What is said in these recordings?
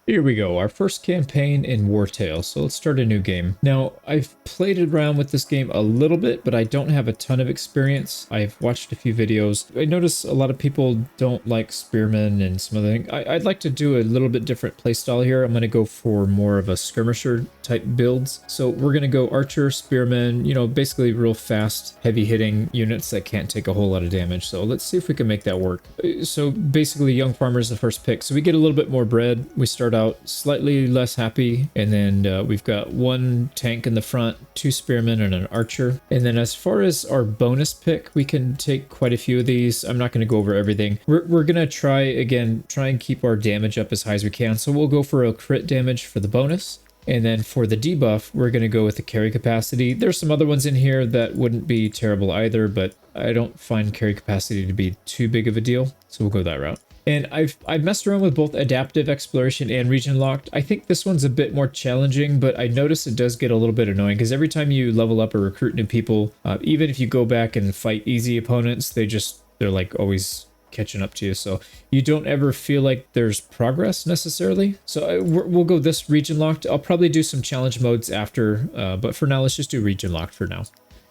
Here we go, our first campaign in Wartales, so let's start a new game. Now, I've played around with this game a little bit, but I don't have a ton of experience. I've watched a few videos. I notice a lot of people don't like Spearmen and some other things. I'd like to do a little bit different playstyle here. I'm going to go for more of a Skirmisher type builds. So we're going to go Archer, Spearmen, you know, basically real fast, heavy-hitting units that can't take a whole lot of damage. So let's see if we can make that work. So basically, Young Farmer is the first pick. So we get a little bit more bread. We start out slightly less happy, and then we've got one tank in the front, two spearmen, and an archer. And then as far as our bonus pick, we can take quite a few of these. I'm not going to go over everything. We're going to try and keep our damage up as high as we can. So we'll go for a crit damage for the bonus. And then for the debuff, we're going to go with the carry capacity. There's some other ones in here that wouldn't be terrible either, but I don't find carry capacity to be too big of a deal. So we'll go that route. And I've messed around with both adaptive exploration and region locked. I think this one's a bit more challenging, but I notice it does get a little bit annoying because every time you level up or recruit new people, even if you go back and fight easy opponents, they're like always catching up to you. So you don't ever feel like there's progress necessarily. So we'll go this region locked. I'll probably do some challenge modes after, but for now, let's just do region locked for now.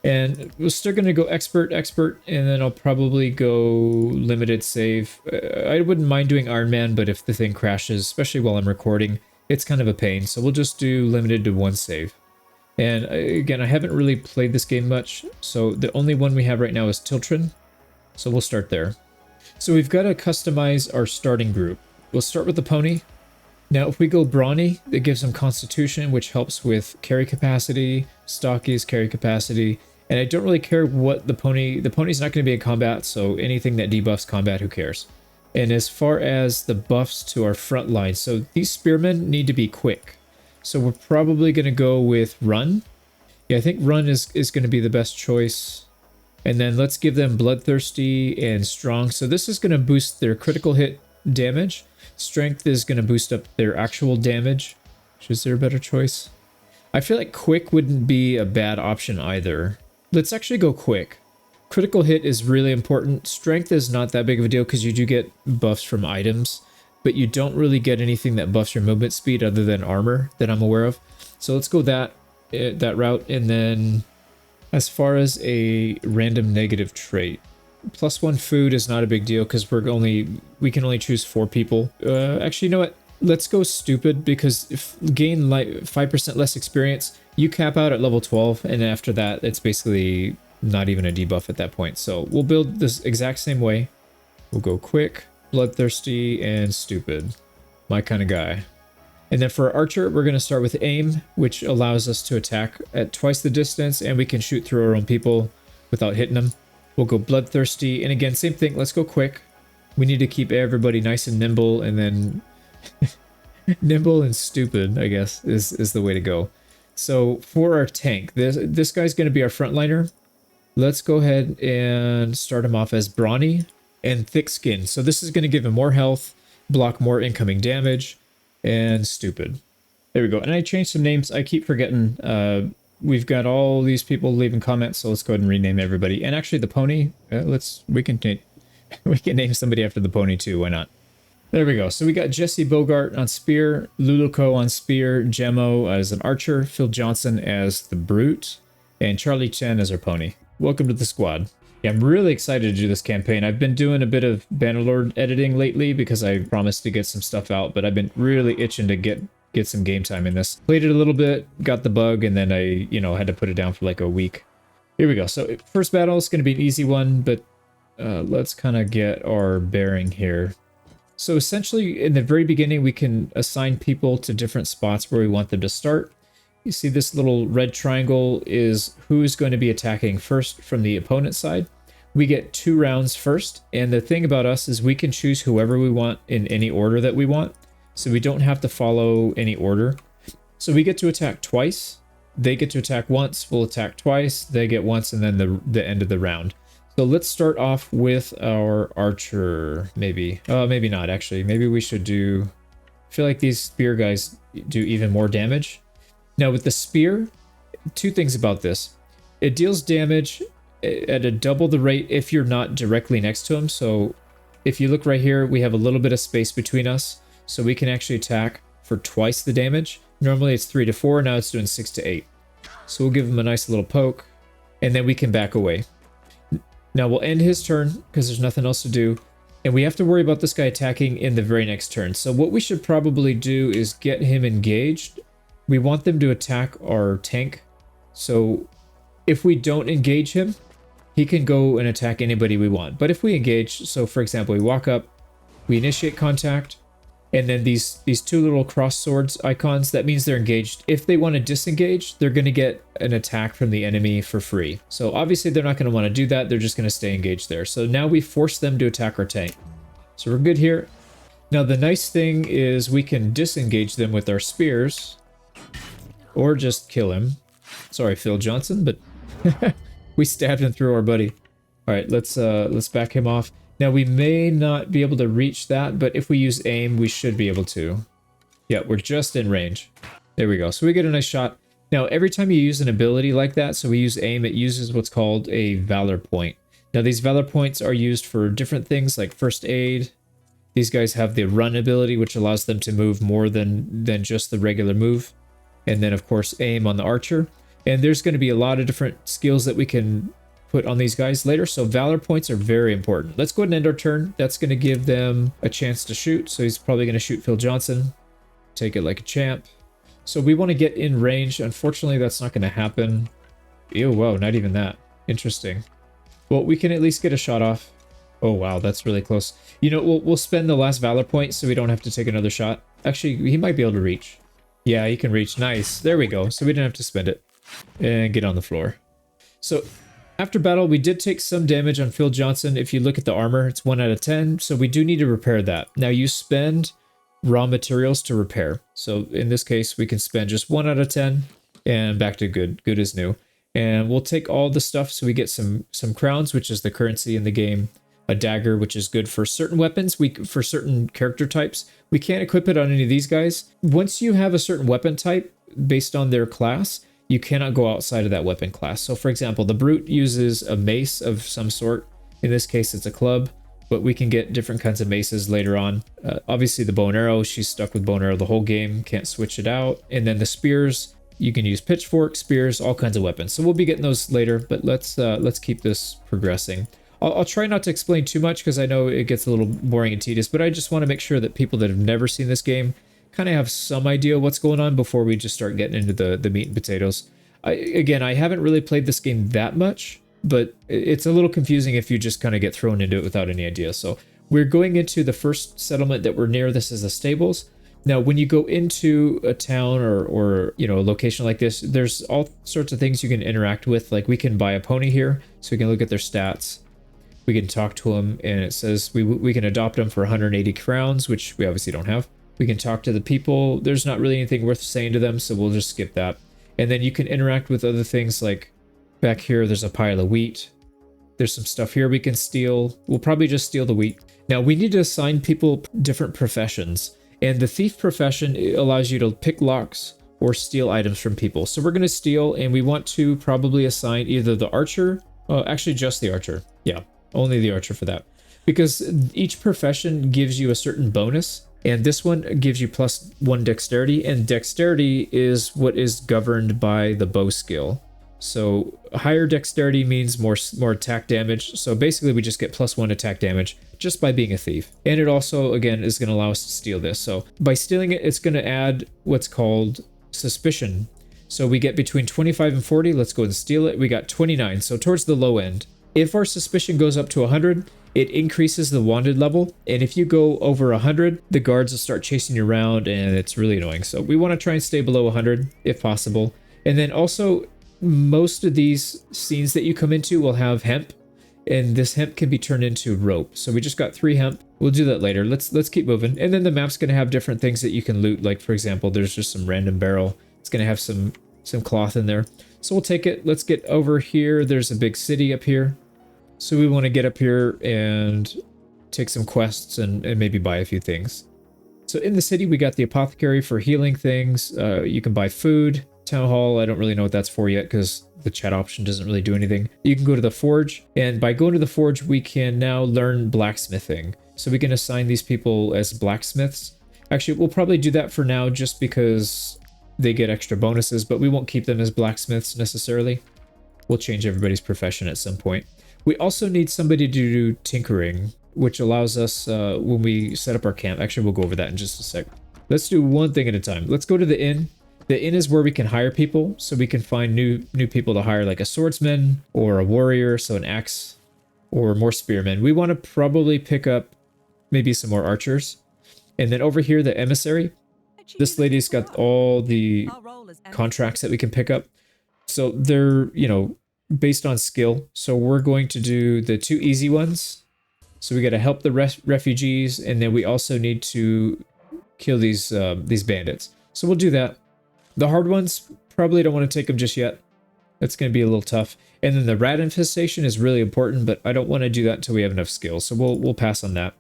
And we're still going to go expert, and then I'll probably go limited save. I wouldn't mind doing Iron Man, but if the thing crashes, especially while I'm recording, it's kind of a pain. So we'll just do limited to one save. And again, I haven't really played this game much, so the only one we have right now is Tiltrin. So we'll start there. So we've got to customize our starting group. We'll start with the pony. Now, if we go brawny, it gives them constitution, which helps with carry capacity, stockies, carry capacity. And I don't really care what the pony's not going to be in combat, so anything that debuffs combat, who cares? And as far as the buffs to our front line, so these spearmen need to be quick. So we're probably going to go with run. Yeah, I think run is going to be the best choice. And then let's give them bloodthirsty and strong. So this is going to boost their critical hit damage. Strength is going to boost up their actual damage. Is there a better choice? I feel like quick wouldn't be a bad option either. Let's actually go quick. Critical hit is really important. Strength is not that big of a deal because you do get buffs from items, but you don't really get anything that buffs your movement speed other than armor that I'm aware of. So let's go that route. And then as far as a random negative trait, +1 food is not a big deal because we can only choose 4 people. Actually, you know what? Let's go stupid because if gain like 5% less experience, you cap out at level 12, and after that, it's basically not even a debuff at that point. So we'll build this exact same way. We'll go quick, bloodthirsty, and stupid. My kind of guy. And then for Archer, we're going to start with aim, which allows us to attack at twice the distance, and we can shoot through our own people without hitting them. We'll go bloodthirsty, and again, same thing. Let's go quick. We need to keep everybody nice and nimble, and then nimble and stupid, I guess, is the way to go. So for our tank, this guy's going to be our frontliner. Let's go ahead and start him off as brawny and thick skin. So this is going to give him more health, block more incoming damage, and stupid. There we go. And I changed some names. I keep forgetting. We've got all these people leaving comments, so let's go ahead and rename everybody. And actually, the pony. We can name somebody after the pony too. Why not? There we go. So we got Jesse Bogart on spear, Luluco on spear, Gemmo as an archer, Phil Johnson as the brute, and Charlie Chen as our pony. Welcome to the squad. Yeah, I'm really excited to do this campaign. I've been doing a bit of Bannerlord editing lately because I promised to get some stuff out, but I've been really itching to get some game time in this. Played it a little bit, got the bug, and then I, had to put it down for like a week. Here we go. So first battle is going to be an easy one, but let's kind of get our bearing here. So essentially, in the very beginning, we can assign people to different spots where we want them to start. You see this little red triangle is who's going to be attacking first from the opponent's side. We get 2 rounds first, and the thing about us is we can choose whoever we want in any order that we want, so we don't have to follow any order. So we get to attack twice, they get to attack once, we'll attack twice, they get once, and then the end of the round. So let's start off with our archer, maybe. Maybe not, actually. Maybe we should do... I feel like these spear guys do even more damage. Now, with the spear, 2 things about this. It deals damage at a double the rate if you're not directly next to him. So if you look right here, we have a little bit of space between us. So we can actually attack for twice the damage. Normally it's 3 to 4, now it's doing 6 to 8. So we'll give him a nice little poke, and then we can back away. Now we'll end his turn because there's nothing else to do. And we have to worry about this guy attacking in the very next turn. So what we should probably do is get him engaged. We want them to attack our tank. So if we don't engage him, he can go and attack anybody we want. But if we engage, so for example, we walk up, we initiate contact, and then these two little cross swords icons, that means they're engaged. If they want to disengage, they're going to get an attack from the enemy for free. So obviously they're not going to want to do that. They're just going to stay engaged there. So now we force them to attack our tank. So we're good here. Now the nice thing is we can disengage them with our spears or just kill him. Sorry, Phil Johnson, but we stabbed him through our buddy. All right, let's back him off. Now we may not be able to reach that, but if we use aim, we should be able to. Yeah, we're just in range. There we go. So we get a nice shot. Now, every time you use an ability like that, so we use aim, it uses what's called a Valor Point. Now, these Valor Points are used for different things like first aid. These guys have the run ability, which allows them to move more than just the regular move. And then, of course, aim on the archer. And there's going to be a lot of different skills that we can put on these guys later, so Valor Points are very important. Let's go ahead and end our turn. That's going to give them a chance to shoot, so he's probably going to shoot Phil Johnson. Take it like a champ. So we want to get in range. Unfortunately, that's not going to happen. Ew, whoa, not even that. Interesting. Well, we can at least get a shot off. Oh, wow, that's really close. You know, we'll spend the last Valor Point so we don't have to take another shot. Actually, he might be able to reach. Yeah, he can reach. Nice. There we go. So we didn't have to spend it. And get on the floor. So after battle, we did take some damage on Phil Johnson. If you look at the armor, it's 1 out of 10, so we do need to repair that. Now, you spend raw materials to repair. So in this case, we can spend just 1 out of 10, and back to good. Good as new. And we'll take all the stuff, so we get some crowns, which is the currency in the game, a dagger, which is good for certain weapons, for certain character types. We can't equip it on any of these guys. Once you have a certain weapon type based on their class, you cannot go outside of that weapon class. So for example, the Brute uses a mace of some sort. In this case, it's a club, but we can get different kinds of maces later on. Obviously the bow and arrow, she's stuck with bow and arrow the whole game, can't switch it out. And then the spears, you can use pitchforks, spears, all kinds of weapons. So we'll be getting those later, but let's keep this progressing. I'll try not to explain too much because I know it gets a little boring and tedious, but I just want to make sure that people that have never seen this game kind of have some idea what's going on before we just start getting into the meat and potatoes. Again, I haven't really played this game that much, but it's a little confusing if you just kind of get thrown into it without any idea. So we're going into the first settlement that we're near. This is the stables. Now, when you go into a town or you know, a location like this, there's all sorts of things you can interact with. Like we can buy a pony here, so we can look at their stats. We can talk to them, and it says we can adopt them for 180 crowns, which we obviously don't have. We can talk to the people. There's not really anything worth saying to them, so we'll just skip that. And then you can interact with other things, like back here, there's a pile of wheat. There's some stuff here we can steal. We'll probably just steal the wheat. Now, we need to assign people different professions. And the thief profession allows you to pick locks or steal items from people. So we're going to steal, and we want to probably assign either the archer, actually just the archer. Yeah, only the archer for that. Because each profession gives you a certain bonus. And this one gives you +1 dexterity, and dexterity is what is governed by the bow skill. So higher dexterity means more attack damage. So basically we just get +1 attack damage just by being a thief. And it also, again, is going to allow us to steal this. So by stealing it, it's going to add what's called suspicion. So we get between 25 and 40. Let's go and steal it. We got 29, so towards the low end. If our suspicion goes up to 100, it increases the wanted level, and if you go over 100, the guards will start chasing you around, and it's really annoying. So we want to try and stay below 100 if possible. And then also, most of these scenes that you come into will have hemp, and this hemp can be turned into rope. So we just got 3 hemp. We'll do that later. Let's keep moving. And then the map's going to have different things that you can loot. Like for example, there's just some random barrel. It's going to have some cloth in there. So we'll take it. Let's get over here. There's a big city up here. So we want to get up here and take some quests and maybe buy a few things. So in the city, we got the apothecary for healing things. You can buy food. Town hall, I don't really know what that's for yet because the chat option doesn't really do anything. You can go to the forge, and by going to the forge, we can now learn blacksmithing. So we can assign these people as blacksmiths. Actually, we'll probably do that for now just because they get extra bonuses, but we won't keep them as blacksmiths necessarily. We'll change everybody's profession at some point. We also need somebody to do tinkering, which allows us when we set up our camp. Actually, we'll go over that in just a sec. Let's do one thing at a time. Let's go to the inn. The inn is where we can hire people, so we can find new people to hire, like a swordsman or a warrior, so an axe, or more spearmen. We want to probably pick up maybe some more archers. And then over here, the emissary. This lady's got all the contracts that we can pick up. So they're, you know, based on skill. So we're going to do the 2 easy ones. So we got to help the refugees, and then we also need to kill these bandits. So we'll do that. The hard ones, probably don't want to take them just yet. That's going to be a little tough. And then the rat infestation is really important, but I don't want to do that until we have enough skill. So we'll pass on that.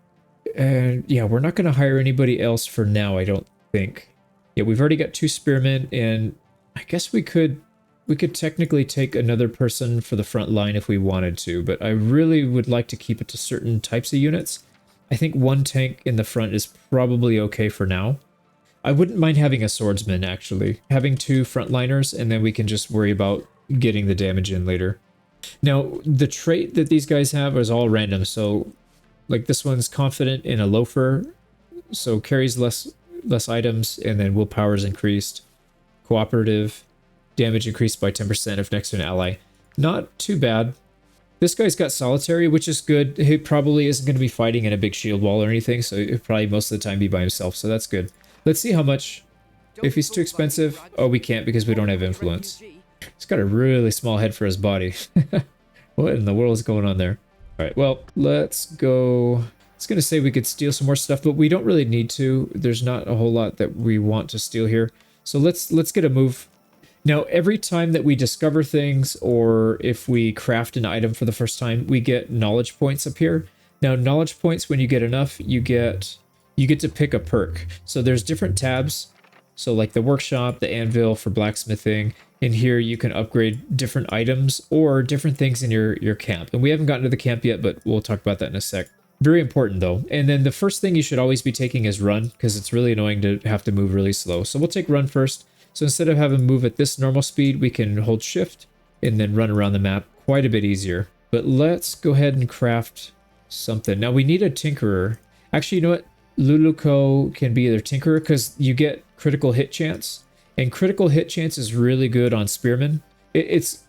And yeah, we're not going to hire anybody else for now, I don't think. Yeah, we've already got 2 spearmen, and I guess we could technically take another person for the front line if we wanted to, but I really would like to keep it to certain types of units. I think 1 tank in the front is probably okay for now. I wouldn't mind having a swordsman, actually. Having 2 frontliners, and then we can just worry about getting the damage in later. Now, the trait that these guys have is all random, so like this one's confident in a loafer, so carries less items, and then willpower is increased. Cooperative, damage increased by 10% if next to an ally. Not too bad. This guy's got solitary, which is good. He probably isn't going to be fighting in a big shield wall or anything, so he'll probably most of the time be by himself, so that's good. Let's see how much. If he's too expensive, oh, we can't because we don't have influence. He's got a really small head for his body. What in the world is going on there? All right, well, let's go. I was going to say we could steal some more stuff, but we don't really need to. There's not a whole lot that we want to steal here. So let's get a move. Now, every time that we discover things, or if we craft an item for the first time, we get knowledge points up here. Now, knowledge points, when you get enough, you get to pick a perk. So there's different tabs. So like the workshop, the anvil for blacksmithing. In here, you can upgrade different items or different things in your camp. And we haven't gotten to the camp yet, but we'll talk about that in a sec. Very important though. And then the first thing you should always be taking is run, because it's really annoying to have to move really slow. So we'll take run first. So instead of having to move at this normal speed, we can hold shift and then run around the map quite a bit easier. But let's go ahead and craft something. Now we need a tinkerer. Actually, you know what? Luluko can be their tinkerer because you get critical hit chance. And critical hit chance is really good on spearmen. It's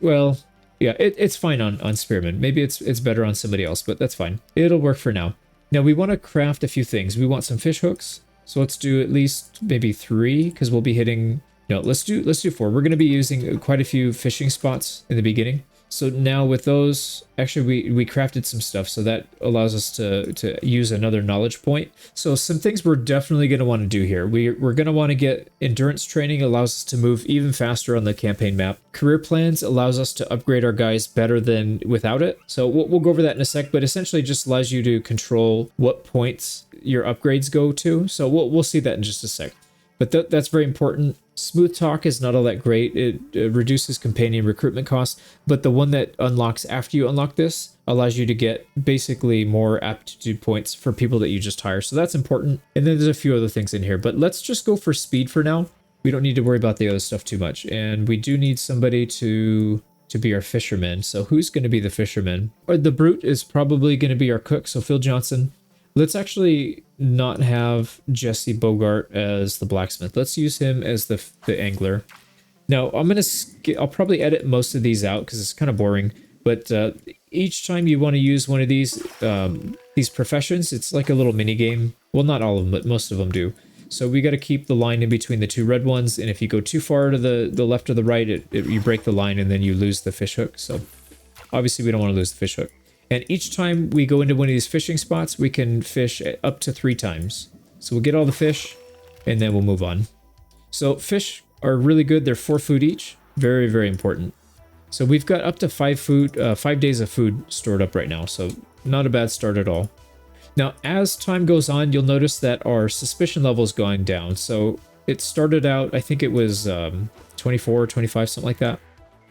fine on spearmen. Maybe it's better on somebody else, but that's fine. It'll work for now. Now we want to craft a few things. We want some fish hooks. So let's do at least maybe 3 because we'll be hitting. No, let's do 4. We're going to be using quite a few fishing spots in the beginning. So now with those, actually we crafted some stuff, so that allows us to use another knowledge point. So some things we're definitely going to want to do here. We're going to want to get endurance training, allows us to move even faster on the campaign map. Career plans allows us to upgrade our guys better than without it. So we'll go over that in a sec, but essentially just allows you to control what points your upgrades go to. So we'll see that in just a sec. But that's very important. Smooth talk is not all that great. It reduces companion recruitment costs, but the one that unlocks after you unlock this allows you to get basically more aptitude points for people that you just hire. So that's important. And then there's a few other things in here, but let's just go for speed for now. We don't need to worry about the other stuff too much. And we do need somebody to be our fisherman. So who's going to be the fisherman? Or the brute is probably going to be our cook. So Phil Johnson. Let's actually not have Jesse Bogart as the blacksmith. Let's use him as the angler. Now, I'll probably edit most of these out because it's kind of boring. But each time you want to use one of these professions, it's like a little mini game. Well, not all of them, but most of them do. So we got to keep the line in between the 2 red ones. And if you go too far to the left or the right, you break the line and then you lose the fish hook. So obviously we don't want to lose the fish hook. And each time we go into one of these fishing spots, we can fish up to 3 times. So we'll get all the fish, and then we'll move on. So fish are really good. They're 4 food each. Very, very important. So we've got up to 5 days of food stored up right now. So not a bad start at all. Now, as time goes on, you'll notice that our suspicion level is going down. So it started out, I think it was 24 or 25, something like that.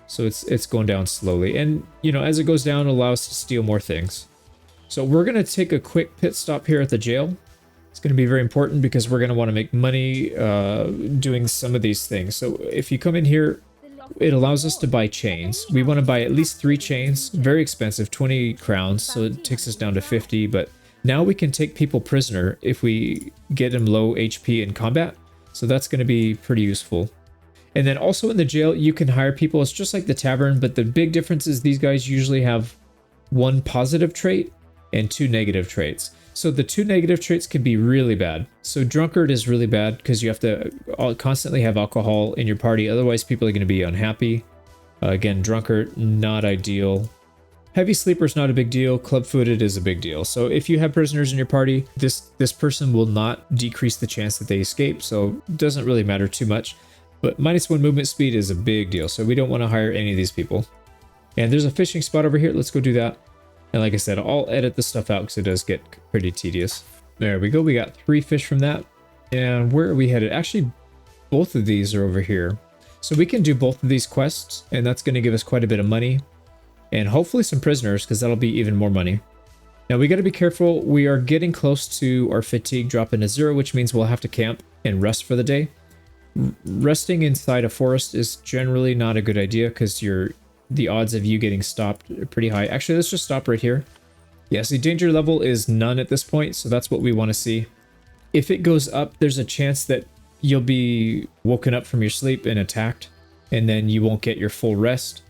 So it's going down slowly. And, you know, as it goes down, it allows us to steal more things. So we're going to take a quick pit stop here at the jail. It's going to be very important because we're going to want to make money doing some of these things. So if you come in here, it allows us to buy chains. We want to buy at least 3 chains. Very expensive, 20 crowns, so it takes us down to 50. But now we can take people prisoner if we get them low HP in combat. So that's going to be pretty useful. And then also in the jail, you can hire people. It's just like the tavern, but the big difference is these guys usually have 1 positive trait and 2 negative traits. So the 2 negative traits can be really bad. So drunkard is really bad because you have to constantly have alcohol in your party. Otherwise, people are going to be unhappy. Again, drunkard, not ideal. Heavy sleeper is not a big deal. Club-footed is a big deal. So if you have prisoners in your party, this person will not decrease the chance that they escape. So it doesn't really matter too much. But -1 movement speed is a big deal. So we don't want to hire any of these people. And there's a fishing spot over here. Let's go do that. And like I said, I'll edit this stuff out because it does get pretty tedious. There we go. We got 3 fish from that. And where are we headed? Actually, both of these are over here. So we can do both of these quests, and that's going to give us quite a bit of money. And hopefully some prisoners, because that'll be even more money. Now we got to be careful. We are getting close to our fatigue dropping to 0, which means we'll have to camp and rest for the day. Resting inside a forest is generally not a good idea because the odds of you getting stopped are pretty high. Actually, let's just stop right here. Yeah, see, danger level is none at this point, so that's what we want to see. If it goes up, there's a chance that you'll be woken up from your sleep and attacked, and then you won't get your full rest.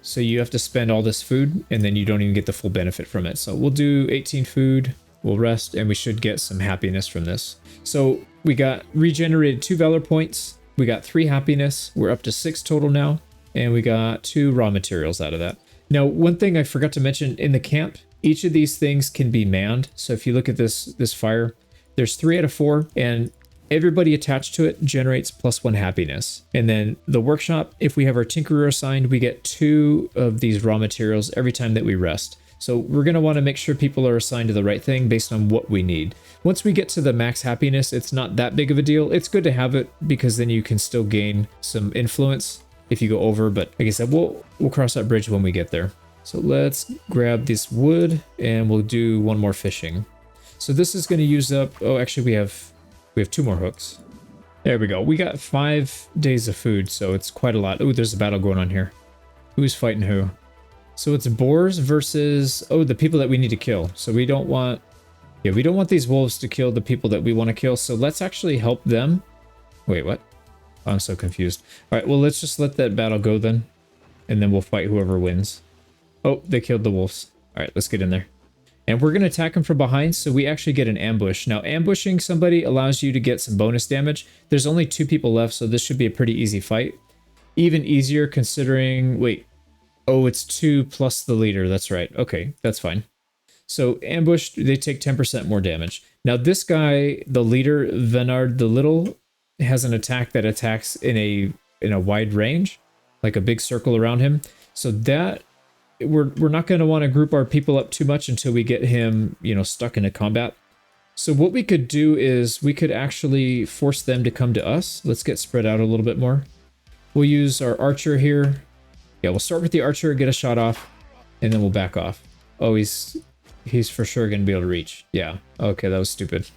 So you have to spend all this food, and then you don't even get the full benefit from it. So we'll do 18 food, we'll rest, and we should get some happiness from this. So we got regenerated 2 valor points, we got 3 happiness, we're up to 6 total now. And we got 2 raw materials out of that. Now, one thing I forgot to mention in the camp, each of these things can be manned. So if you look at this fire, there's 3 out of 4, and everybody attached to it generates +1 happiness. And then the workshop, if we have our tinkerer assigned, we get 2 of these raw materials every time that we rest. So we're going to want to make sure people are assigned to the right thing based on what we need. Once we get to the max happiness, it's not that big of a deal. It's good to have it because then you can still gain some influence if you go over, but like I said, we'll cross that bridge when we get there. So let's grab this wood and we'll do 1 more fishing. So this is going to use up, oh, actually we have 2 more hooks. There we go. We got 5 days of food, so it's quite a lot. Oh, there's a battle going on here. Who's fighting who? So it's boars versus, oh, the people that we need to kill. So we don't want, yeah, we don't want these wolves to kill the people that we want to kill. So let's actually help them. Wait, what? I'm so confused. All right, well, let's just let that battle go then. And then we'll fight whoever wins. Oh, they killed the wolves. All right, let's get in there. And we're going to attack them from behind, so we actually get an ambush. Now, ambushing somebody allows you to get some bonus damage. There's only 2 people left, so this should be a pretty easy fight. Even easier considering... Wait. Oh, it's 2 plus the leader. That's right. Okay, that's fine. So, ambushed, they take 10% more damage. Now, this guy, the leader, Venard the Little... has an attack that attacks in a wide range, like a big circle around him. So that we're not going to want to group our people up too much until we get him, you know, stuck into combat. So what we could do is we could actually force them to come to us. Let's get spread out a little bit more. We'll use our archer here. Yeah, we'll start with the archer, get a shot off, and then we'll back off. Oh, he's for sure going to be able to reach. Yeah. Okay, that was stupid.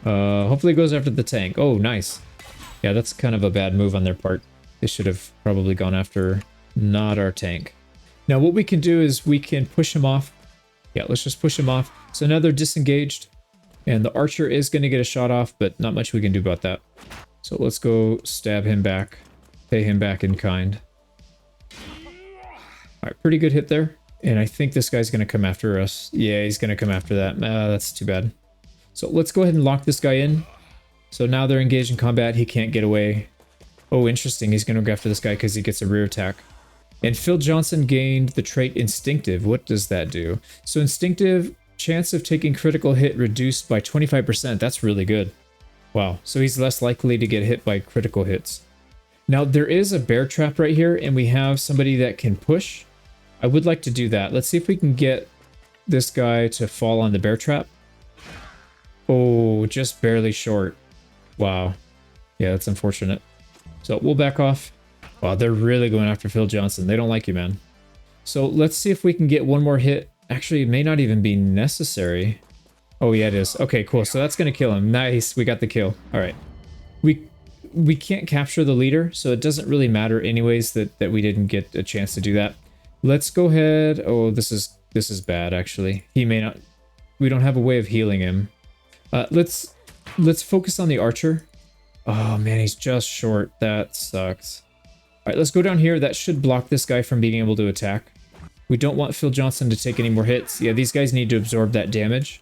Hopefully it goes after the tank. Oh, nice. Yeah, that's kind of a bad move on their part. They should have probably gone after not our tank. Now what we can do is we can push him off. Yeah, let's just push him off. So now they're disengaged. And the archer is going to get a shot off, but not much we can do about that. So let's go stab him back. Pay him back in kind. Alright, pretty good hit there. And I think this guy's going to come after us. Yeah, he's going to come after that. That's too bad. So let's go ahead and lock this guy in. So now they're engaged in combat. He can't get away. Oh, interesting. He's going to go after this guy because he gets a rear attack. And Phil Johnson gained the trait Instinctive. What does that do? So Instinctive, chance of taking critical hit reduced by 25%. That's really good. Wow. So he's less likely to get hit by critical hits. Now there is a bear trap right here, and we have somebody that can push. I would like to do that. Let's see if we can get this guy to fall on the bear trap. Oh, just barely short. Wow. Yeah, that's unfortunate. So we'll back off. Wow, they're really going after Phil Johnson. They don't like you, man. So let's see if we can get 1 more hit. Actually, it may not even be necessary. Oh yeah, it is. Okay, cool. So that's gonna kill him. Nice, we got the kill. All right. We we can't capture the leader, so it doesn't really matter anyways that we didn't get a chance to do that. Let's go ahead. Oh, this is bad actually. He may not. We don't have a way of healing him. Let's focus on the archer. Oh man, he's just short. That sucks. All right, let's go down here. That should block this guy from being able to attack. We don't want Phil Johnson to take any more hits. Yeah, these guys need to absorb that damage.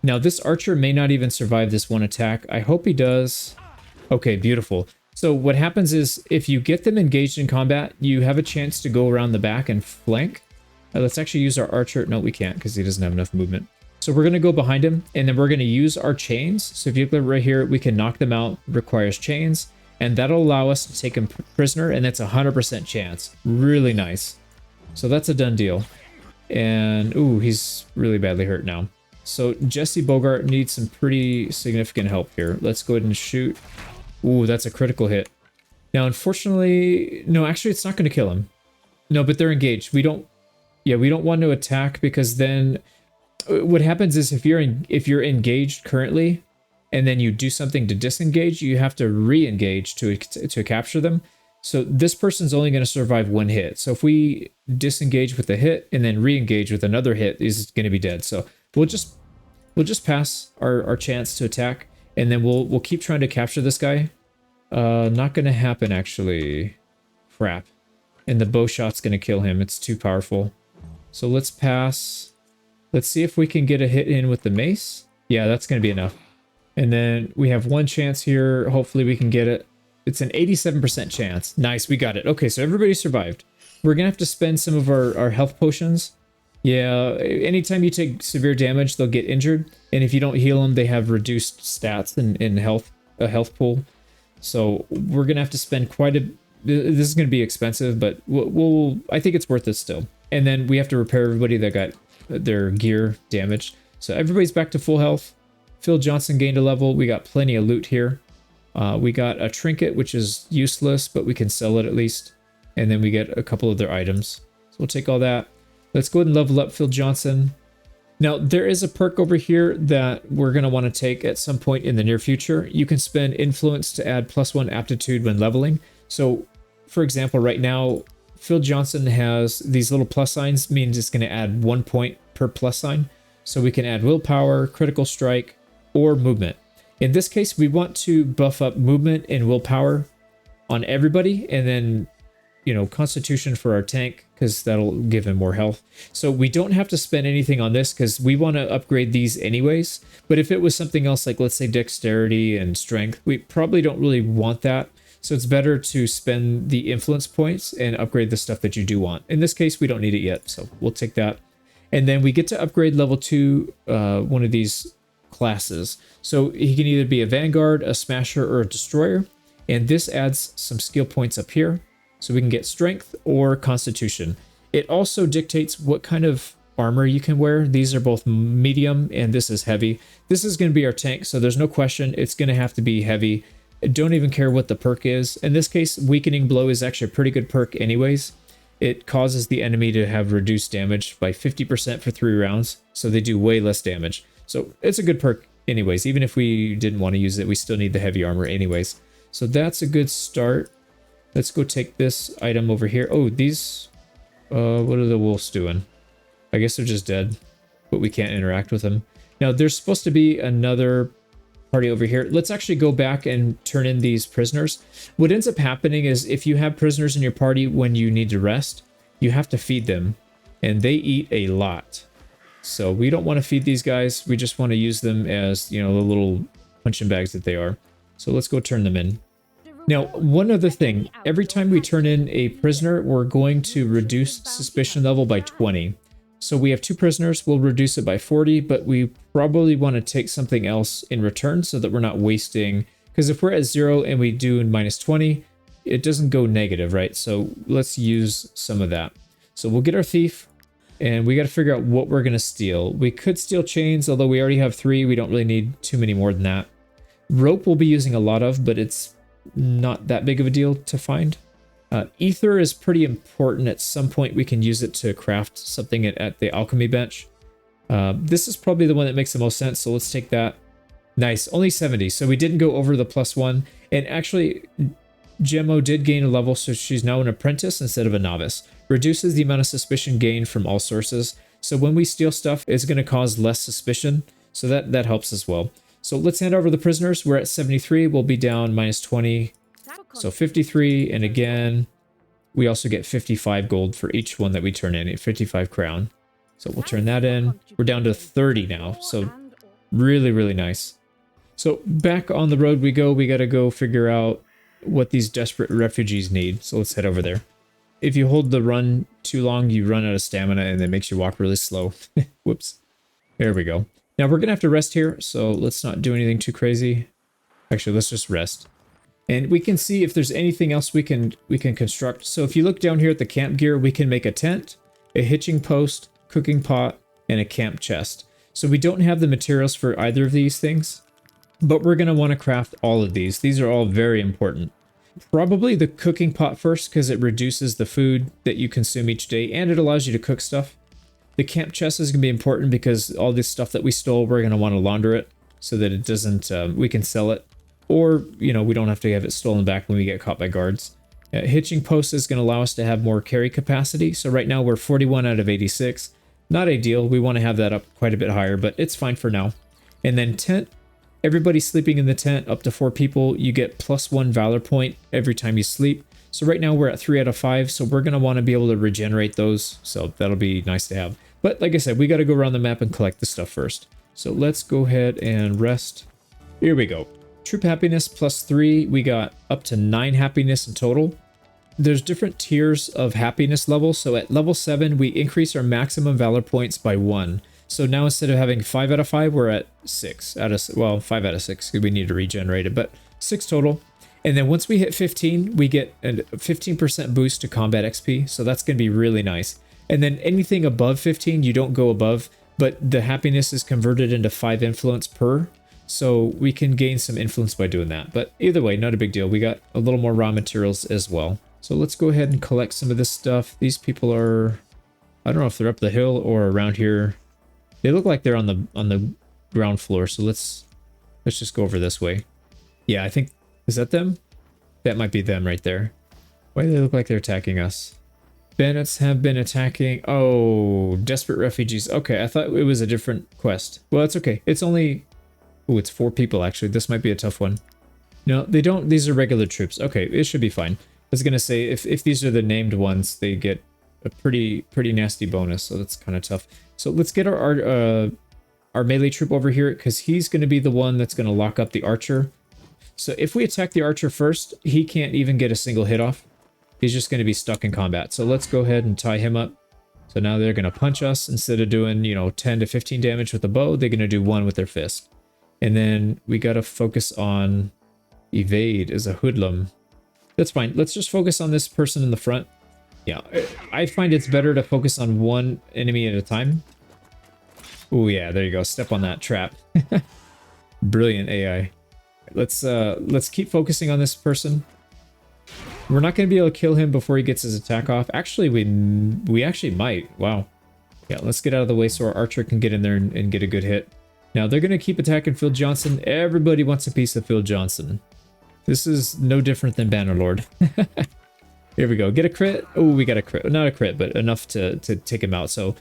Now, this archer may not even survive this one attack. I hope he does. Okay, beautiful. So what happens is if you get them engaged in combat, you have a chance to go around the back and flank. Let's actually use our archer. No, we can't because he doesn't have enough movement. So we're going to go behind him, and then we're going to use our chains. So if you look right here, we can knock them out. Requires chains, and that'll allow us to take him prisoner, and that's a 100% chance. Really nice. So that's a done deal. And, ooh, he's really badly hurt now. So Jesse Bogart needs some pretty significant help here. Let's go ahead and shoot. Ooh, that's a critical hit. Now, unfortunately, no, actually, it's not going to kill him. No, but they're engaged. We don't want to attack because then what happens is if you're engaged currently and then you do something to disengage, you have to re-engage to capture them. So this person's only going to survive one hit. So if we disengage with a hit and then re-engage with another hit, he's going to be dead. So we'll just pass our chance to attack, and then we'll keep trying to capture this guy. Not going to happen actually. Crap. And the bow shot's going to kill him. It's too powerful. So let's pass. Let's see if we can get a hit in with the mace. Yeah, that's going to be enough. And then we have one chance here. Hopefully we can get it. It's an 87% chance. Nice, we got it. Okay, so everybody survived. We're going to have to spend some of our health potions. Yeah, anytime you take severe damage, they'll get injured. And if you don't heal them, they have reduced stats in a health pool. So we're going to have to spend quite a... This is going to be expensive, but I think it's worth it still. And then we have to repair everybody that got their gear damaged. So everybody's back to full health. Phil Johnson gained a level. We got plenty of loot here. We got a trinket, which is useless, but we can sell it at least. And then we get a couple other items. So we'll take all that. Let's go ahead and level up Phil Johnson. Now, there is a perk over here that we're going to want to take at some point in the near future. You can spend influence to add +1 aptitude when leveling. So, for example, right now, Phil Johnson has these little plus signs, means it's going to add 1 point per plus sign. So we can add willpower, critical strike, or movement. In this case, we want to buff up movement and willpower on everybody, and then, you know, constitution for our tank, because that'll give him more health. So we don't have to spend anything on this because we want to upgrade these anyways. But if it was something else, like let's say dexterity and strength, we probably don't really want that. So it's better to spend the influence points and upgrade the stuff that you do want. In this case, we don't need it yet, so we'll take that. And then we get to upgrade level 2, one of these classes. So he can either be a Vanguard, a Smasher, or a Destroyer. And this adds some skill points up here. So we can get Strength or Constitution. It also dictates what kind of armor you can wear. These are both medium and this is heavy. This is going to be our tank, so there's no question it's going to have to be heavy. Don't even care what the perk is. In this case, Weakening Blow is actually a pretty good perk anyways. It causes the enemy to have reduced damage by 50% for 3 rounds, so they do way less damage. So it's a good perk anyways. Even if we didn't want to use it, we still need the heavy armor anyways. So that's a good start. Let's go take this item over here. Oh, these... what are the wolves doing? I guess they're just dead, but we can't interact with them. Now, there's supposed to be another party over here. Let's actually go back and turn in these prisoners. What ends up happening is if you have prisoners in your party when you need to rest, you have to feed them, and they eat a lot. So we don't want to feed these guys. We just want to use them as, you know, the little punching bags that they are. So let's go turn them in. Now, one other thing, every time we turn in a prisoner, we're going to reduce suspicion level by 20. So we have 2 prisoners, we'll reduce it by 40, but we probably want to take something else in return so that we're not wasting, because if we're at 0 and we do -20, it doesn't go negative, right? So let's use some of that. So we'll get our thief, and we got to figure out what we're going to steal. We could steal chains, although we already have 3, we don't really need too many more than that. Rope we'll be using a lot of, but it's not that big of a deal to find. Ether is pretty important. At some point we can use it to craft something at the alchemy bench. This is probably the one that makes the most sense, so let's take that. Nice, only 70, so we didn't go over the +1. And actually, Gemmo did gain a level, so she's now an apprentice instead of a novice. Reduces the amount of suspicion gained from all sources. So when we steal stuff, it's going to cause less suspicion, so that helps as well. So let's hand over the prisoners. We're at 73, we'll be down -20, so 53, and again, we also get 55 gold for each one that we turn in, 55 crown. So we'll turn that in. We're down to 30 now, so really, really nice. So back on the road we go. We got to go figure out what these desperate refugees need. So let's head over there. If you hold the run too long, you run out of stamina and it makes you walk really slow. Whoops. There we go. Now we're going to have to rest here, so let's not do anything too crazy. Actually, let's just rest. And we can see if there's anything else we can construct. So if you look down here at the camp gear, we can make a tent, a hitching post, cooking pot, and a camp chest. So we don't have the materials for either of these things, but we're going to want to craft all of these. These are all very important. Probably the cooking pot first, because it reduces the food that you consume each day and it allows you to cook stuff. The camp chest is going to be important because all this stuff that we stole, we're going to want to launder it so that it doesn't, we can sell it. Or, you know, we don't have to have it stolen back when we get caught by guards. Hitching post is going to allow us to have more carry capacity. So right now we're 41 out of 86. Not ideal. We want to have that up quite a bit higher, but it's fine for now. And then tent. Everybody sleeping in the tent, up to 4 people, you get +1 valor point every time you sleep. So right now we're at 3 out of 5, so we're going to want to be able to regenerate those. So that'll be nice to have. But like I said, we got to go around the map and collect the stuff first. So let's go ahead and rest. Here we go. Troop happiness +3. We got up to 9 happiness in total. There's different tiers of happiness levels. So at level 7, we increase our maximum valor points by 1. So now instead of having 5 out of 5, we're at 6 out of, well, 5 out of 6 because we need to regenerate it, but 6 total. And then once we hit 15, we get a 15% boost to combat XP. So that's going to be really nice. And then anything above 15, you don't go above, but the happiness is converted into 5 influence per. So we can gain some influence by doing that. But either way, not a big deal. We got a little more raw materials as well. So let's go ahead and collect some of this stuff. These people are, I don't know if they're up the hill or around here. They look like they're on the ground floor, so let's just go over this way. Yeah, I think, is that them? That might be them right there. Why do they look like they're attacking us? Bandits have been attacking. Oh, desperate refugees. Okay, I thought it was a different quest. Well, it's okay. It's only, oh, it's 4 people actually. This might be a tough one. No, they don't. These are regular troops. Okay, it should be fine. I was gonna say if these are the named ones, they get a pretty nasty bonus, so that's kind of tough. So let's get our melee troop over here because he's going to be the one that's going to lock up the archer. So if we attack the archer first, he can't even get a single hit off. He's just going to be stuck in combat. So let's go ahead and tie him up. So now they're going to punch us. Instead of doing, you know, 10 to 15 damage with the bow, they're going to do 1 with their fist. And then we got to focus on evade as a hoodlum. That's fine. Let's just focus on this person in the front. Yeah, I find it's better to focus on one enemy at a time. Oh yeah, there you go. Step on that trap. Brilliant AI. Let's keep focusing on this person. We're not going to be able to kill him before he gets his attack off. Actually, we actually might. Wow. Yeah, let's get out of the way so our archer can get in there and get a good hit. Now they're going to keep attacking Phil Johnson. Everybody wants a piece of Phil Johnson. This is no different than Bannerlord. Here we go. Get a crit. Oh, we got a crit. Not a crit, but enough to take him out. So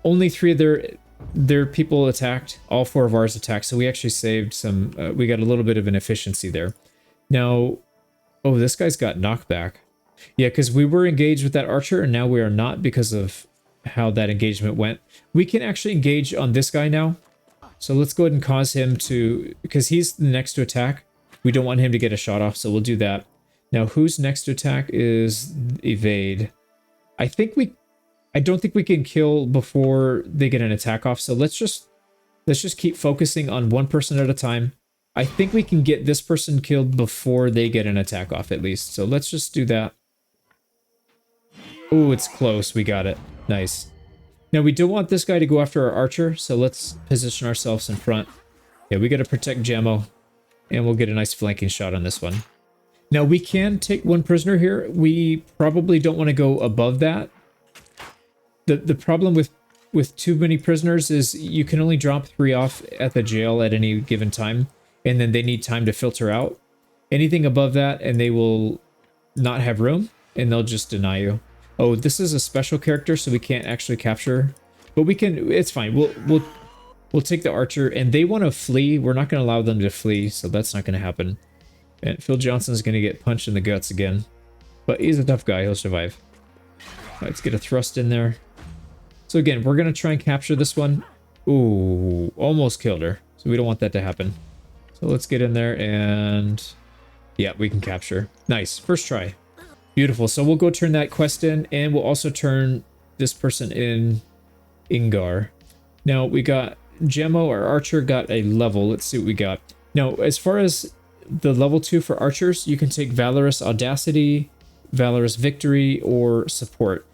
only 3 of their people attacked. All 4 of ours attacked. So we actually saved some. We got a little bit of an efficiency there. Now, oh, this guy's got knockback. Yeah, because we were engaged with that archer and now we are not because of how that engagement went. We can actually engage on this guy now. So let's go ahead and cause him to, because he's the next to attack. We don't want him to get a shot off, so we'll do that. Now, who's next to attack is evade. I don't think we can kill before they get an attack off. So let's just keep focusing on one person at a time. I think we can get this person killed before they get an attack off at least. So let's just do that. Oh, it's close. We got it. Nice. Now we don't want this guy to go after our archer. So let's position ourselves in front. Yeah, we got to protect Gemmo. And we'll get a nice flanking shot on this one. Now, we can take 1 prisoner here. We probably don't want to go above that. The problem with with too many prisoners is you can only drop 3 off at the jail at any given time, and then they need time to filter out. Anything above that, and they will not have room, and they'll just deny you. Oh, this is a special character, so we can't actually capture, but we can. It's fine. We'll take the archer, and they want to flee. We're not going to allow them to flee, so that's not going to happen. And Phil Johnson's going to get punched in the guts again, but he's a tough guy. He'll survive. Let's get a thrust in there. So again, we're going to try and capture this one. Ooh, almost killed her. So we don't want that to happen. So let's get in there and yeah, we can capture. Nice. First try. Beautiful. So we'll go turn that quest in, and we'll also turn this person in Ingar. Now we got Gemmo, our archer, got a level. Let's see what we got. Now, as far as the level 2 for archers, you can take Valorous Audacity, Valorous Victory, or Support.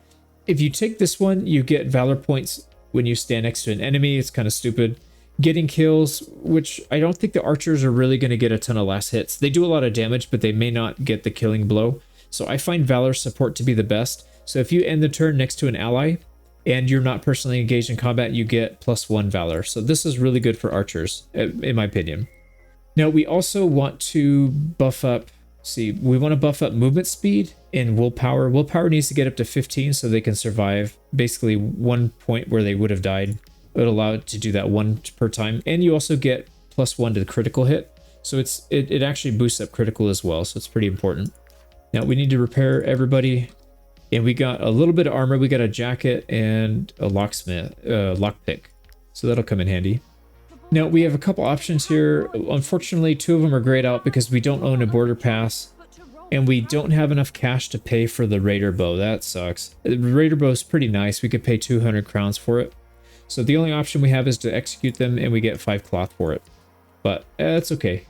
If you take this one, you get Valor points when you stand next to an enemy. It's kind of stupid. Getting kills, which I don't think the archers are really going to get a ton of last hits. They do a lot of damage, but they may not get the killing blow. So I find Valor Support to be the best. So if you end the turn next to an ally, and you're not personally engaged in combat, you get +1 Valor. So this is really good for archers, in my opinion. Now, we also want to buff up, we want to buff up movement speed and willpower. Willpower needs to get up to 15 so they can survive basically 1 point where they would have died. It'll allow it to do that 1 per time. And you also get +1 to the critical hit. So it actually boosts up critical as well. So it's pretty important. Now, we need to repair everybody. And we got a little bit of armor. We got a jacket and a lockpick. So that'll come in handy. Now, we have a couple options here. Unfortunately, 2 of them are grayed out because we don't own a border pass. And we don't have enough cash to pay for the Raider bow. That sucks. The Raider bow is pretty nice. We could pay 200 crowns for it. So the only option we have is to execute them, and we get 5 cloth for it. But it's okay.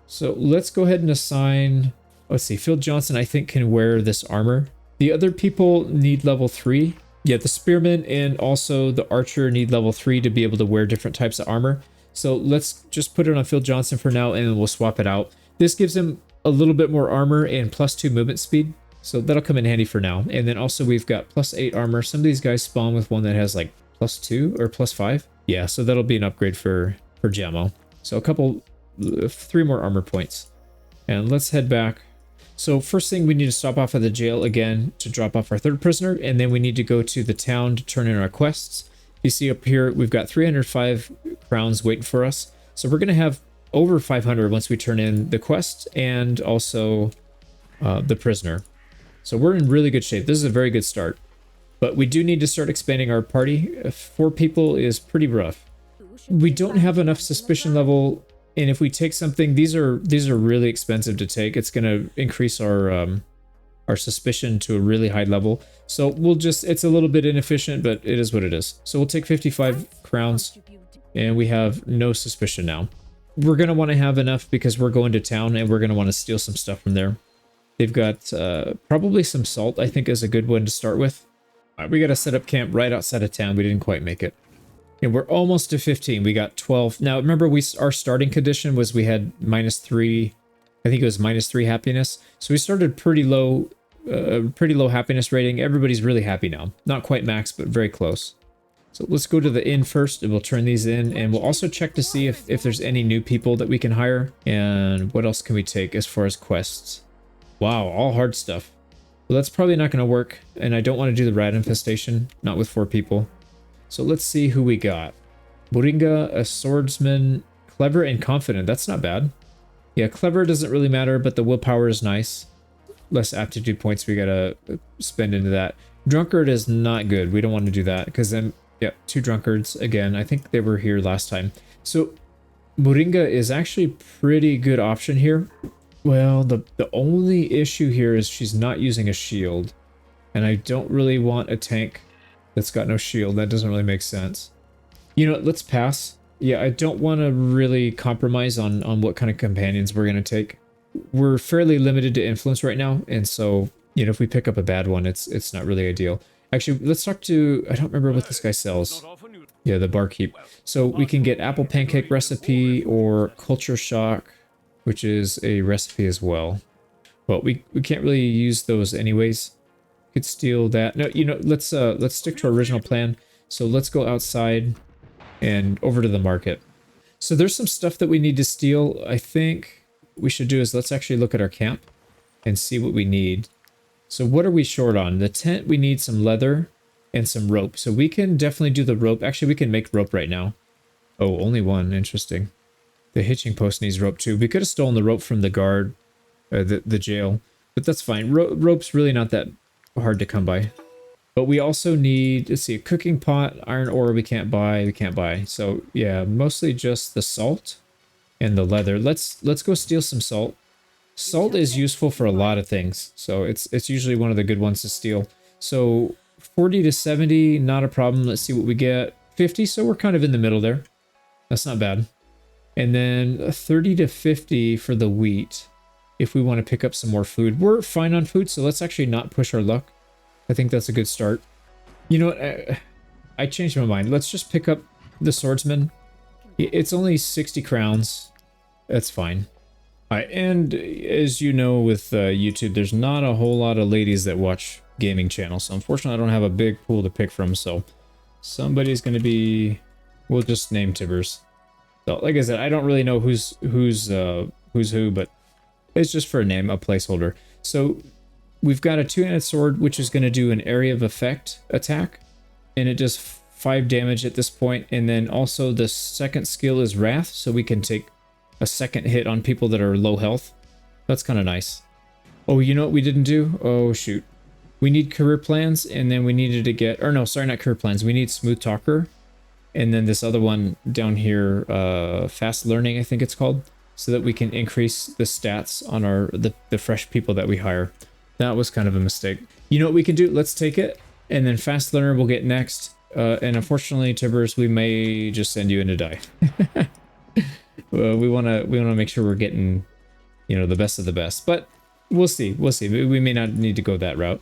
So let's go ahead and assign... Let's see. Phil Johnson, I think, can wear this armor. The other people need level 3. Yeah, the spearman and also the archer need level 3 to be able to wear different types of armor. So let's just put it on Phil Johnson for now, and we'll swap it out. This gives him a little bit more armor and +2 movement speed. So that'll come in handy for now. And then also we've got +8 armor. Some of these guys spawn with one that has like +2 or +5. Yeah, so that'll be an upgrade for Gemmo. So 3 more armor points. And let's head back. So first thing, we need to stop off at the jail again to drop off our 3rd prisoner, and then we need to go to the town to turn in our quests. You see up here, we've got 305 crowns waiting for us. So we're going to have over 500 once we turn in the quest and also the prisoner. So we're in really good shape. This is a very good start. But we do need to start expanding our party. 4 people is pretty rough. We don't have enough suspicion level. And if we take something, these are really expensive to take. It's going to increase our suspicion to a really high level. So it's a little bit inefficient, but it is what it is. So we'll take 55 crowns, and we have no suspicion now. We're going to want to have enough because we're going to town, and we're going to want to steal some stuff from there. They've got probably some salt, I think, is a good one to start with. All right, we got to set up camp right outside of town. We didn't quite make it. And we're almost to 15. We got 12. Now, remember, our starting condition was we had -3. I think it was -3 happiness. So we started pretty low happiness rating. Everybody's really happy now. Not quite max, but very close. So let's go to the inn first, and we'll turn these in. And we'll also check to see if there's any new people that we can hire. And what else can we take as far as quests? Wow, all hard stuff. Well, that's probably not going to work. And I don't want to do the rat infestation. Not with 4 people. So let's see who we got. Moringa, a swordsman, clever and confident. That's not bad. Yeah, clever doesn't really matter, but the willpower is nice. Less aptitude points we gotta spend into that. Drunkard is not good. We don't want to do that because then, yeah, 2 drunkards again. I think they were here last time. So Moringa is actually a pretty good option here. Well, the only issue here is she's not using a shield, and I don't really want a tank that's got no shield. That doesn't really make sense. You know, let's pass. Yeah, I don't want to really compromise on what kind of companions we're going to take. We're fairly limited to influence right now, and so, you know, if we pick up a bad one, it's not really ideal. Actually, let's talk to... I don't remember what this guy sells. Yeah, the barkeep. So we can get apple pancake recipe or culture shock, which is a recipe as well. Well, we can't really use those anyways. Could steal that. No, you know, let's stick to our original plan. So let's go outside and over to the market. So there's some stuff that we need to steal. I think we should do is let's actually look at our camp and see what we need. So what are we short on? The tent, we need some leather and some rope. So we can definitely do the rope. Actually, we can make rope right now. Oh, only one. Interesting. The hitching post needs rope too. We could have stolen the rope from the guard, the jail, but that's fine. Rope's really not that hard to come by. But we also need, let's see, a cooking pot, iron ore we can't buy. So yeah, mostly just the salt and the leather. Let's go steal some salt. Salt is useful for a lot of things, so it's usually one of the good ones to steal. So 40 to 70, not a problem. Let's see what we get. 50, so we're kind of in the middle there. That's not bad. And then 30 to 50 for the wheat if we want to pick up some more food. We're fine on food, so let's actually not push our luck. I think that's a good start. You know what? I changed my mind. Let's just pick up the swordsman. It's only 60 crowns. That's fine. All right, and as you know with YouTube, there's not a whole lot of ladies that watch gaming channels. So unfortunately, I don't have a big pool to pick from. So somebody's going to be... We'll just name Tibbers. So like I said, I don't really know who's who, but it's just for a name, a placeholder. So we've got a two-handed sword, which is going to do an area of effect attack. And it does 5 damage at this point. And then also the second skill is Wrath, so we can take a second hit on people that are low health. That's kind of nice. Oh, you know what we didn't do? Oh, shoot. We need career plans, and then we needed to get... Or no, sorry, not career plans. We need Smooth Talker. And then this other one down here, Fast Learning, I think it's called. So that we can increase the stats on the fresh people that we hire. That was kind of a mistake. You know what we can do? Let's take it. And then Fast Learner will get next. And unfortunately, Tibbers, we may just send you in to die. We want to make sure we're getting, you know, the best of the best. But we'll see. We'll see. We may not need to go that route.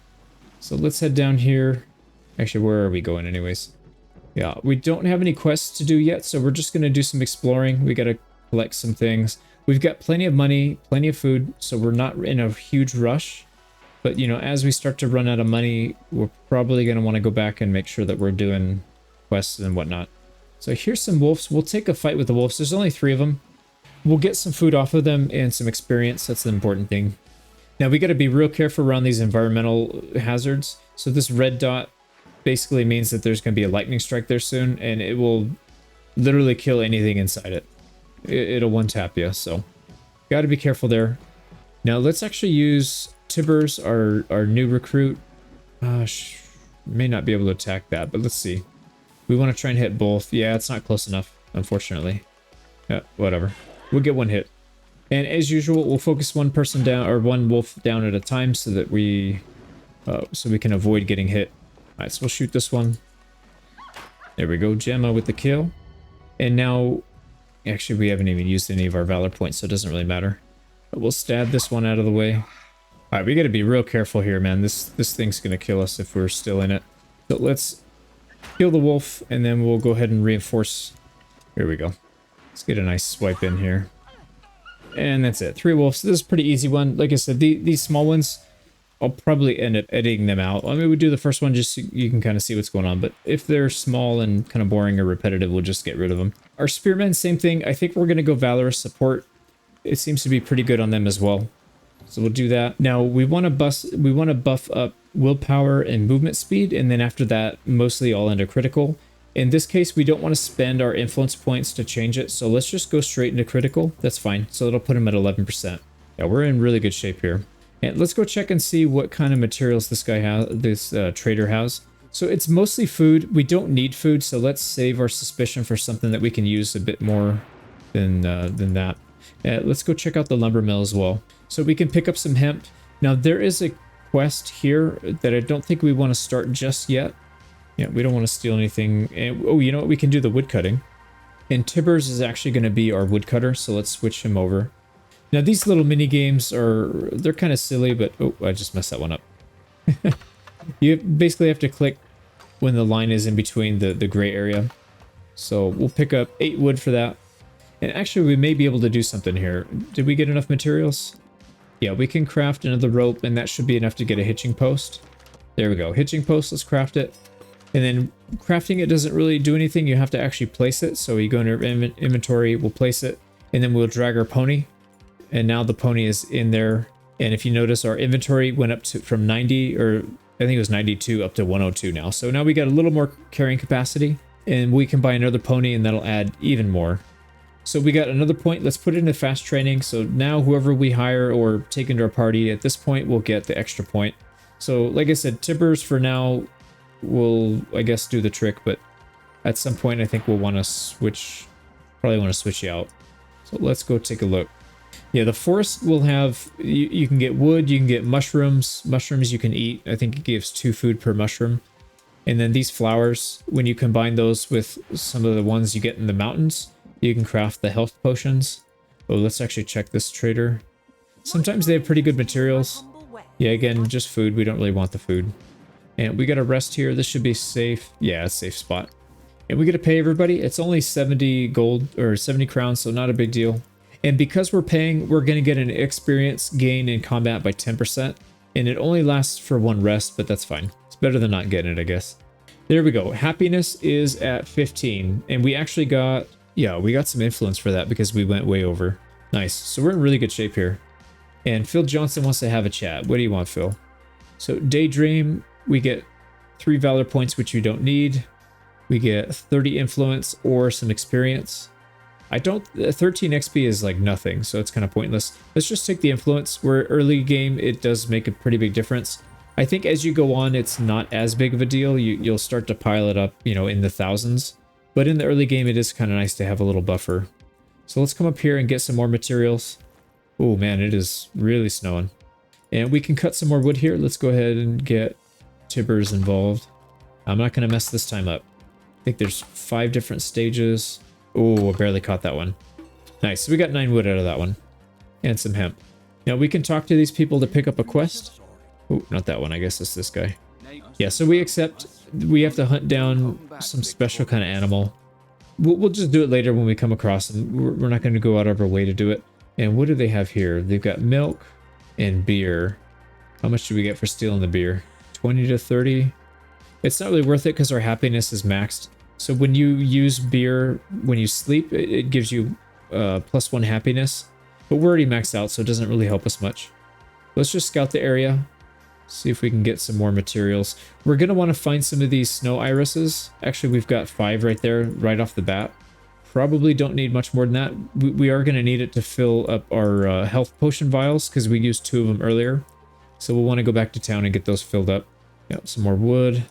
So let's head down here. Actually, where are we going anyways? Yeah, we don't have any quests to do yet, so we're just going to do some exploring. We got to collect some things. We've got plenty of money, plenty of food, so we're not in a huge rush. But, you know, as we start to run out of money, we're probably going to want to go back and make sure that we're doing quests and whatnot. So here's some wolves. We'll take a fight with the wolves. There's only 3 of them. We'll get some food off of them and some experience. That's the important thing. Now, we got to be real careful around these environmental hazards. So this red dot basically means that there's going to be a lightning strike there soon, and it will literally kill anything inside it. It'll one-tap you, so got to be careful there. Now, let's actually use Tibbers, our new recruit. May not be able to attack that, but let's see. We want to try and hit both. Yeah, it's not close enough, unfortunately. Yeah, whatever. We'll get one hit. And as usual, we'll focus one person down, or one wolf down at a time, so that we can avoid getting hit. Alright, so we'll shoot this one. There we go, Gemma with the kill. And now, actually we haven't even used any of our valor points, so it doesn't really matter. But we'll stab this one out of the way. Alright, we gotta be real careful here, man. This thing's gonna kill us if we're still in it. So let's kill the wolf, and then we'll go ahead and reinforce. Here we go. Let's get a nice swipe in here. And that's it. 3 wolves. This is a pretty easy one. Like I said, these small ones, I'll probably end up editing them out. I mean, we do the first one just so you can kind of see what's going on. But if they're small and kind of boring or repetitive, we'll just get rid of them. Our spearmen, same thing. I think we're going to go Valorous Support. It seems to be pretty good on them as well. So we'll do that. Now, we want to buff up willpower and movement speed. And then after that, mostly all into critical. In this case, we don't want to spend our influence points to change it. So let's just go straight into critical. That's fine. So it'll put him at 11%. Yeah, we're in really good shape here. And let's go check and see what kind of materials this guy has, this trader has. So it's mostly food. We don't need food, so let's save our suspicion for something that we can use a bit more than that. Let's go check out the lumber mill as well. So we can pick up some hemp. Now there is a quest here that I don't think we want to start just yet. Yeah, we don't want to steal anything. And, oh, you know what? We can do the wood cutting. And Tibbers is actually going to be our woodcutter, so let's switch him over. Now these little mini games they're kind of silly, but oh, I just messed that one up. You basically have to click when the line is in between the gray area. So we'll pick up 8 wood for that. And actually we may be able to do something here. Did we get enough materials? Yeah, we can craft another rope, and that should be enough to get a hitching post. There we go. Hitching post, let's craft it. And then crafting it doesn't really do anything. You have to actually place it. So you go in your inventory, we'll place it, and then we'll drag our pony. And now the pony is in there. And if you notice, our inventory went up to from 90, or I think it was 92 up to 102 now. So now we got a little more carrying capacity, and we can buy another pony and that'll add even more. So we got another point. Let's put it into fast training. So now whoever we hire or take into our party at this point will get the extra point. So like I said, tippers for now will, I guess, do the trick, but at some point I think we'll want to switch, probably want to switch you out. So let's go take a look. Yeah, the forest will have, you can get wood, you can get mushrooms. Mushrooms you can eat. I think it gives 2 food per mushroom. And then these flowers, when you combine those with some of the ones you get in the mountains, you can craft the health potions. Oh, let's actually check this trader. Sometimes they have pretty good materials. Yeah, again, just food. We don't really want the food. And we got to rest here. This should be safe. Yeah, it's a safe spot. And we got to pay everybody. It's only 70 gold or 70 crowns, so not a big deal. And because we're paying, we're going to get an experience gain in combat by 10%. And it only lasts for 1 rest, but that's fine. It's better than not getting it, I guess. There we go. Happiness is at 15. And we actually got, yeah, we got some influence for that because we went way over. Nice. So we're in really good shape here. And Phil Johnson wants to have a chat. What do you want, Phil? So Daydream, we get 3 Valor points, which you don't need. We get 30 influence or some experience. 13 XP is like nothing, so it's kind of pointless. Let's just take the influence. Where early game, it does make a pretty big difference. I think as you go on, it's not as big of a deal. You'll start to pile it up, you know, in the thousands. But in the early game, it is kind of nice to have a little buffer. So let's come up here and get some more materials. Oh man, it is really snowing. And we can cut some more wood here. Let's go ahead and get tibbers involved. I'm not going to mess this time up. I think there's 5 different stages. Oh, I barely caught that one. Nice. So we got 9 wood out of that one. And some hemp. Now we can talk to these people to pick up a quest. Oh, not that one. I guess it's this guy. Yeah, so we accept. We have to hunt down some special kind of animal. We'll just do it later when we come across them. We're not going to go out of our way to do it. And what do they have here? They've got milk and beer. How much do we get for stealing the beer? 20 to 30. It's not really worth it because our happiness is maxed. So when you use beer, when you sleep, it gives you +1 happiness. But we're already maxed out, so it doesn't really help us much. Let's just scout the area. See if we can get some more materials. We're going to want to find some of these snow irises. Actually, we've got 5 right there, right off the bat. Probably don't need much more than that. We are going to need it to fill up our health potion vials because we used 2 of them earlier. So we'll want to go back to town and get those filled up. Yeah, some more wood.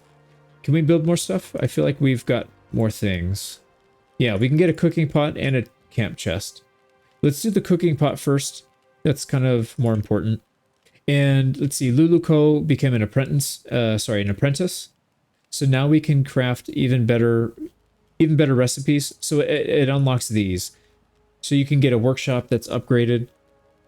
Can we build more stuff? I feel like we've got more things. Yeah, we can get a cooking pot and a camp chest. Let's do the cooking pot first. That's kind of more important. And let's see, Luluco became an apprentice. An apprentice. So now we can craft even better recipes. So it unlocks these. So you can get a workshop that's upgraded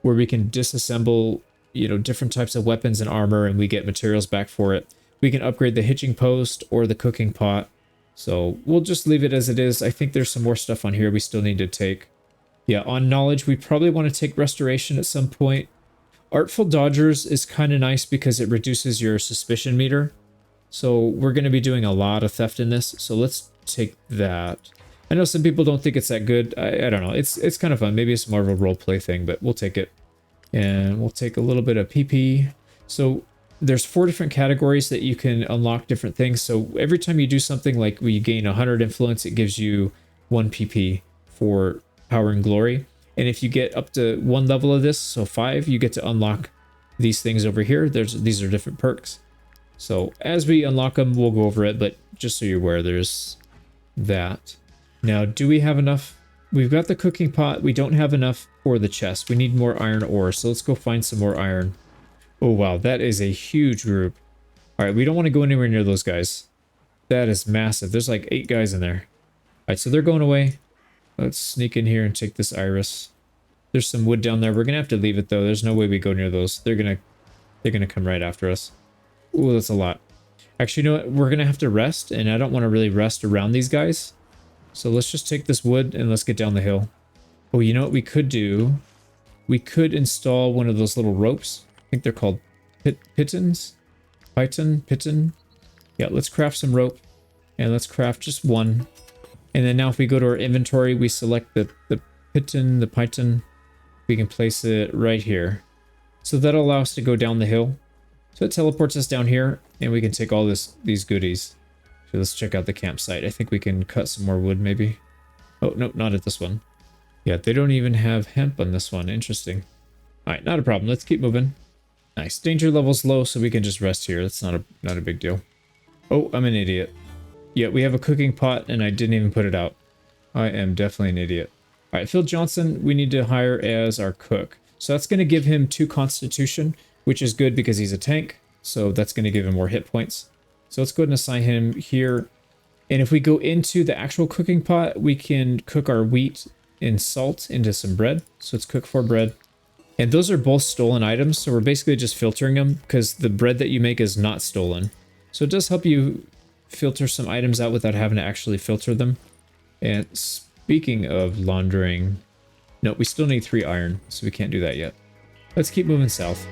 where we can disassemble, you know, different types of weapons and armor, and we get materials back for it. We can upgrade the hitching post or the cooking pot. So we'll just leave it as it is. I think there's some more stuff on here we still need to take. Yeah, on knowledge, we probably want to take restoration at some point. Artful Dodgers is kind of nice because it reduces your suspicion meter. So we're going to be doing a lot of theft in this. So let's take that. I know some people don't think it's that good. I don't know. It's kind of fun. Maybe it's more of a roleplay thing, but we'll take it. And we'll take a little bit of PP. So there's 4 different categories that you can unlock different things. So every time you do something like we gain 100 influence, it gives you 1 PP for power and glory. And if you get up to 1 level of this, so 5, you get to unlock these things over here. These are different perks. So as we unlock them, we'll go over it, but just so you're aware, there's that. Now, do we have enough? We've got the cooking pot. We don't have enough for the chest. We need more iron ore, so let's go find some more iron. Oh, wow, that is a huge group. All right, we don't want to go anywhere near those guys. That is massive. There's like 8 guys in there. All right, so they're going away. Let's sneak in here and take this iris. There's some wood down there. We're gonna have to leave it though. There's no way we go near those. They're gonna come right after us. Ooh, that's a lot. Actually, you know what? We're gonna have to rest, and I don't want to really rest around these guys. So let's just take this wood and let's get down the hill. Oh, you know what we could do? We could install one of those little ropes. I think they're called pitons. Python. Yeah, let's craft some rope. And let's craft just one. And then now if we go to our inventory, we select the python. We can place it right here. So that'll allow us to go down the hill. So it teleports us down here, and we can take all these goodies. So let's check out the campsite. I think we can cut some more wood maybe. Oh, no, not at this one. Yeah, they don't even have hemp on this one. Interesting. All right, not a problem. Let's keep moving. Nice. Danger level's low, so we can just rest here. That's not a big deal. Oh, I'm an idiot. Yeah, we have a cooking pot, and I didn't even put it out. I am definitely an idiot. All right, Phil Johnson, we need to hire as our cook. So that's going to give him 2 constitution, which is good because he's a tank. So that's going to give him more hit points. So let's go ahead and assign him here. And if we go into the actual cooking pot, we can cook our wheat and salt into some bread. So let's cook 4 bread. And those are both stolen items. So we're basically just filtering them because the bread that you make is not stolen. So it does help you filter some items out without having to actually filter them. And speaking of laundering, no, we still need 3 iron, so we can't do that yet. Let's keep moving south.